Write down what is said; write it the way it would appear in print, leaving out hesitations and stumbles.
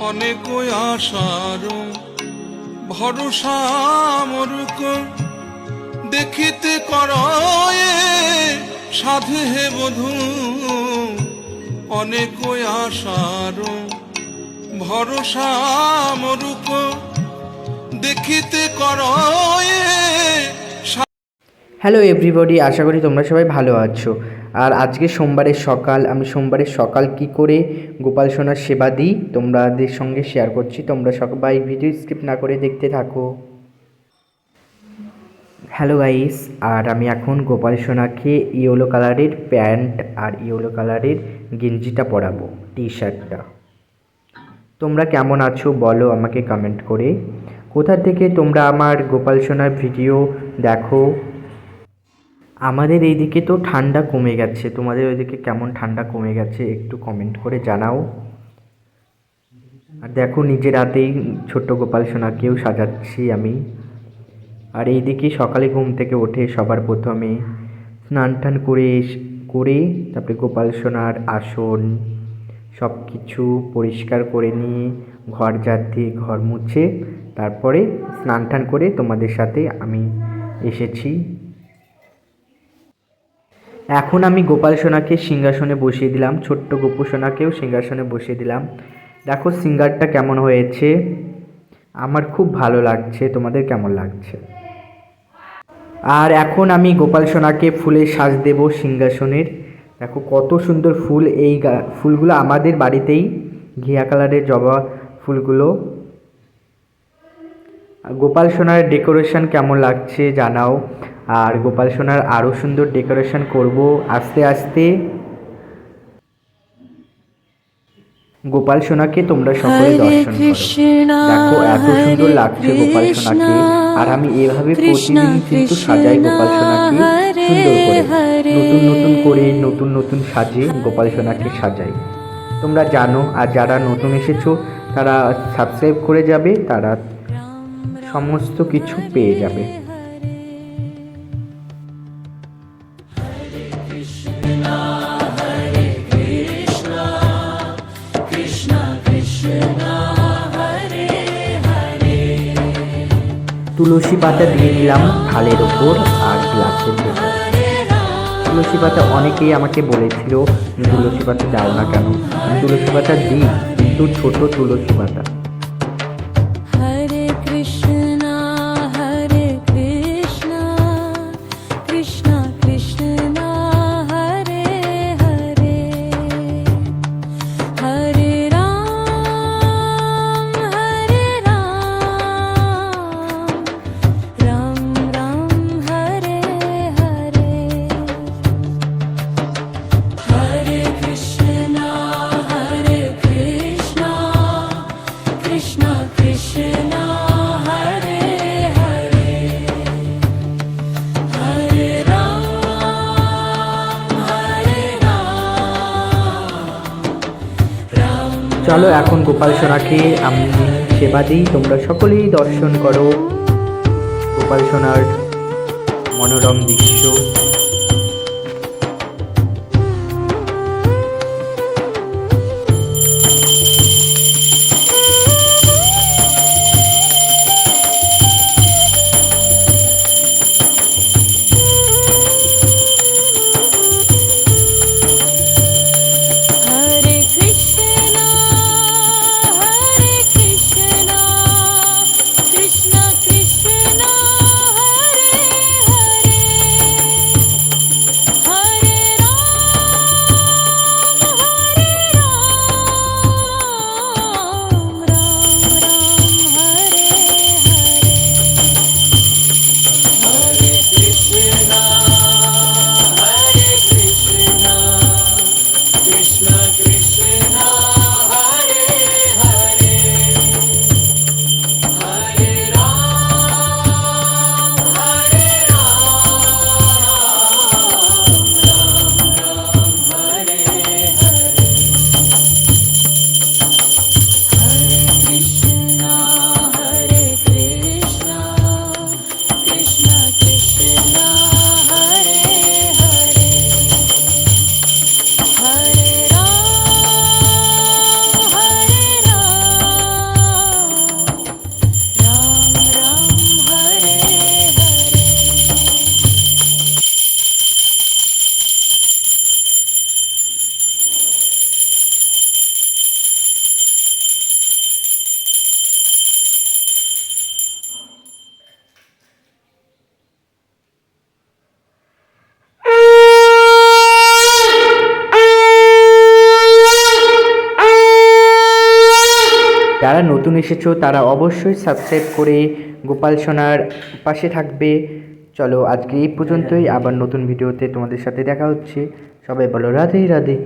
অনেক আশার ভরসা মরুক দেখিতে করয়ে সাধে হে বধূ। অনেক আশার ভরসা মরুক দেখিতে করয়ে। হ্যালো এভরিবডি, আশা করি তোমরা সবাই ভালো আছো। আর আজকে সোমবারের সকাল, আমি সোমবারের সকাল কি করে গোপাল সোনার সেবা দিই তোমাদের সঙ্গে শেয়ার করছি। তোমরা সবাই ভিডিও স্কিপ না করে দেখতে থাকো। হ্যালো গাইস, আর আমি এখন গোপাল সোনাকে ইয়েলো কালারের প্যান্ট আর ইয়েলো কালারের গেঞ্জিটা পরাবো, টি শার্টটা। তোমরা কেমন আছো বলো আমাকে কমেন্ট করে। কোথা থেকে তোমরা আমার গোপাল সোনার ভিডিও দেখো। আমাদের এইদিকে তো ঠান্ডা কমে গেছে, তোমাদের ওইদিকে কেমন ঠান্ডা কমে গেছে একটু কমেন্ট করে জানাও। আর দেখো নিজের হাতেই ছোট্ট গোপাল সোনাকেও সাজাচ্ছি আমি। আর এইদিকে সকালে ঘুম থেকে উঠে সবার প্রথমে স্নান টান করে তারপরে গোপাল সোনার আসন সব কিছু পরিষ্কার করে নিয়ে ঘর ঝাড় দিয়ে ঘর মুছে তারপরে স্নান টান করে তোমাদের সাথে আমি এসেছি। এখন আমি গোপাল সোনাকে সিংহাসনে বসিয়ে দিলাম, ছোট্ট গোপু সোনাকেও সিংহাসনে বসিয়ে দিলাম। দেখো সিঙ্গারটা কেমন হয়েছে, আমার খুব ভালো লাগছে, তোমাদের কেমন লাগছে? আর এখন আমি গোপাল সোনাকে ফুলের সাজ দেব সিংহাসনের। দেখো কত সুন্দর ফুল, এই ফুলগুলো আমাদের বাড়িতেই, ঘিয়া কালারের জবা ফুলগুলো। গোপাল সোনার ডেকোরেশন কেমন লাগছে জানাও। আর গোপাল সোনার আরও সুন্দর ডেকোরেশন করব আস্তে আস্তে। গোপাল সোনাকে তোমরা সকলে দর্শন করো। দেখো এত সুন্দর লাগছে গোপাল সোনাকে। আর আমি এভাবে প্রতিদিন কিন্তু সাজাই গোপাল সোনাকে সুন্দর করে, নতুন নতুন করে নতুন নতুন সাজে গোপাল সোনাকে সাজাই, তোমরা জানো। আর যারা নতুন এসেছো তারা সাবস্ক্রাইব করে যাবে, তারা সমস্ত কিছু পেয়ে যাবে। তুলসী পাতা দিয়ে দিলাম থালের ওপর আর গ্লাসের ভেতর। তুলসী পাতা অনেকেই আমাকে বলেছিল তুলসী পাতা দাও না কেন, তুলসী পাতা দিই কিন্তু ছোট তুলসী পাতা। চলো এখন গোপাল সোনাকে আমি সেবা দিই, তোমরা সকলেই দর্শন করো গোপাল সোনার মনোরম দৃশ্য। যারা নতুন এসেছো তারা অবশ্যই সাবস্ক্রাইব করে গোপাল সোনার পাশে থাকবে। চলো আজকে এই পর্যন্তই, আবার নতুন ভিডিওতে তোমাদের সাথে দেখা হচ্ছে। সবাই বলো রাধে রাধে।